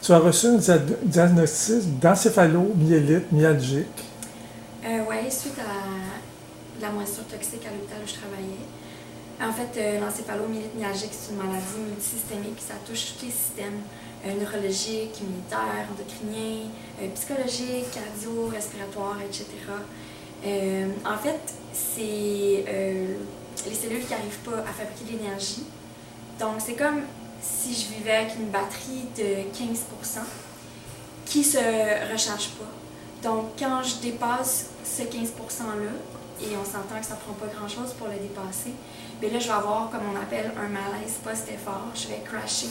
Tu as reçu un diagnostic d'encéphalomyélite myalgique. Oui, suite à la moisissure toxique à l'hôpital où je travaillais. En fait, l'encéphalomyélite myalgique, c'est une maladie multisystémique. Ça touche tous les systèmes neurologiques, immunitaires, endocriniens, psychologiques, cardio, respiratoires, etc. En fait, c'est les cellules qui n'arrivent pas à fabriquer de l'énergie. Donc, c'est comme si je vivais avec une batterie de 15% qui ne se recharge pas. Donc, quand je dépasse ce 15%-là, et on s'entend que ça ne prend pas grand-chose pour le dépasser, bien là, je vais avoir, comme on appelle, un malaise post-effort. Je vais crasher.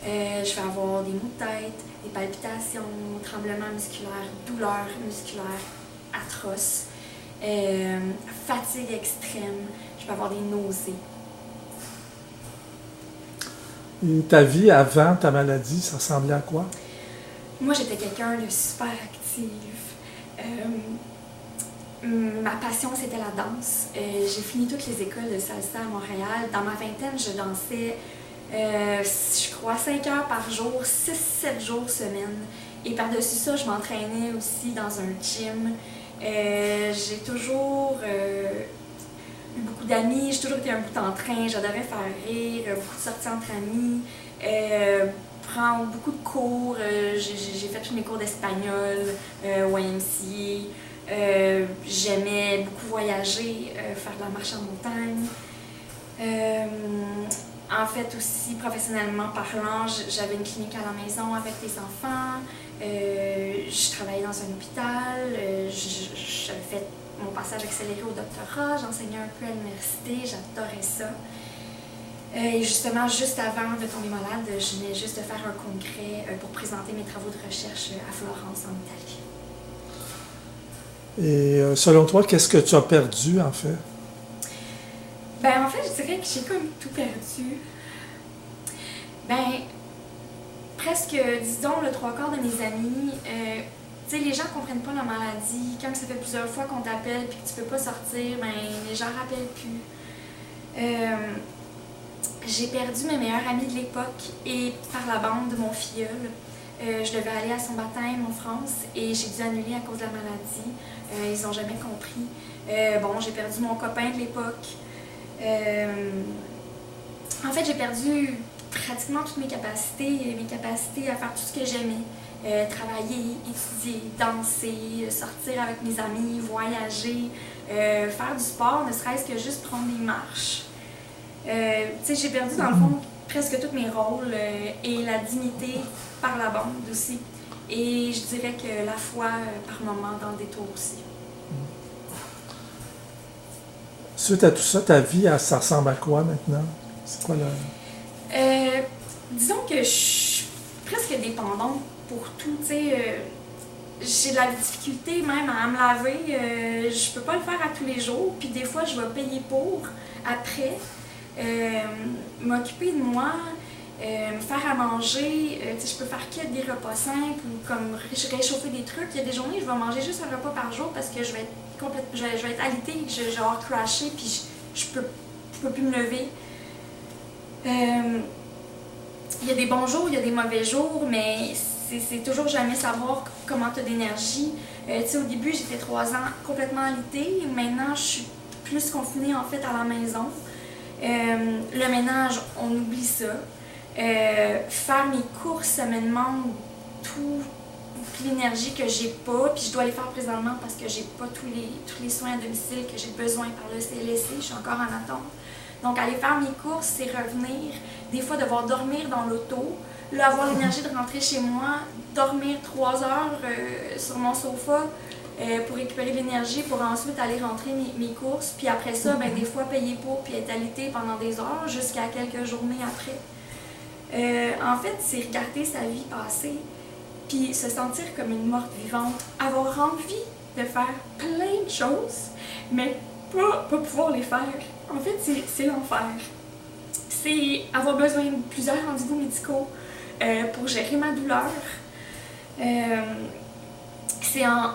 Je vais avoir des maux de tête, des palpitations, tremblements musculaires, douleurs musculaires atroces, fatigue extrême. Je vais avoir des nausées. Et ta vie avant ta maladie, ça ressemblait à quoi? Moi, j'étais quelqu'un de super actif. Ma passion, c'était la danse. J'ai fini toutes les écoles de salsa à Montréal. Dans ma vingtaine, je dansais, je crois, 5 heures par jour, 6-7 jours semaine. Et par-dessus ça, je m'entraînais aussi dans un gym. J'ai toujours eu beaucoup d'amis, j'ai toujours été un bout en train, j'adorais faire rire, beaucoup de sorties entre amis, prendre beaucoup de cours, j'ai fait tous mes cours d'espagnol au YMCA. J'aimais beaucoup voyager, faire de la marche en montagne. En fait, aussi, professionnellement parlant, j'avais une clinique à la maison avec des enfants. Je travaillais dans un hôpital. J'avais fait mon passage accéléré au doctorat. J'enseignais un peu à l'université. J'adorais ça. Et justement, juste avant de tomber malade, je venais juste de faire un congrès pour présenter mes travaux de recherche à Florence, en Italie. Et selon toi, qu'est-ce que tu as perdu, en fait? Ben, en fait, je dirais que j'ai comme tout perdu. Ben, presque, disons, le 3/4 de mes amis, tu sais, les gens comprennent pas la maladie. Quand ça fait plusieurs fois qu'on t'appelle et que tu peux pas sortir, ben, les gens rappellent plus. J'ai perdu mes meilleurs amis de l'époque et par la bande de mon filleul. Je devais aller à son baptême en France et j'ai dû annuler à cause de la maladie. Ils n'ont jamais compris. Bon, j'ai perdu mon copain de l'époque. En fait, j'ai perdu pratiquement toutes mes capacités à faire tout ce que j'aimais. Travailler, étudier, danser, sortir avec mes amis, voyager, faire du sport, ne serait-ce que juste prendre des marches. Tu sais, j'ai perdu dans le fond presque tous mes rôles et la dignité par la bande aussi. Et je dirais que la foi par moment dans le détour aussi. Suite à tout ça, ta vie, ça ressemble à quoi maintenant? C'est quoi disons que je suis presque dépendante pour tout, tu sais. J'ai de la difficulté même à me laver. Je peux pas le faire à tous les jours. Puis des fois, je vais payer pour après. M'occuper de moi, me faire à manger, je peux faire que des repas simples ou comme réchauffer des trucs. Il y a des journées où je vais manger juste un repas par jour parce que je vais être alitée, je vais avoir crashé puis je peux plus me lever. Il y a des bons jours, il y a des mauvais jours, mais c'est toujours jamais savoir comment tu as d'énergie. Au début, j'étais 3 ans complètement alitée. Maintenant, je suis plus confinée en fait à la maison. Le ménage, on oublie ça. Faire mes courses, ça me demande toute l'énergie que j'ai pas, puis je dois les faire présentement parce que j'ai pas tous les soins à domicile que j'ai besoin par le CLSC, je suis encore en attente. Donc aller faire mes courses, c'est revenir, des fois devoir dormir dans l'auto, là avoir l'énergie de rentrer chez moi, dormir 3 heures sur mon sofa, pour récupérer de l'énergie, pour ensuite aller rentrer mes courses. Puis après ça, ben, des fois payer pour puis être alitée pendant des heures jusqu'à quelques journées après. En fait, c'est regarder sa vie passer puis se sentir comme une morte vivante. Avoir envie de faire plein de choses, mais pas pouvoir les faire. En fait, c'est l'enfer. C'est avoir besoin de plusieurs rendez-vous médicaux pour gérer ma douleur.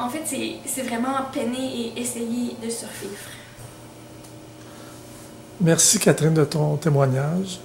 En fait, c'est vraiment peiner et essayer de survivre. Merci Catherine de ton témoignage.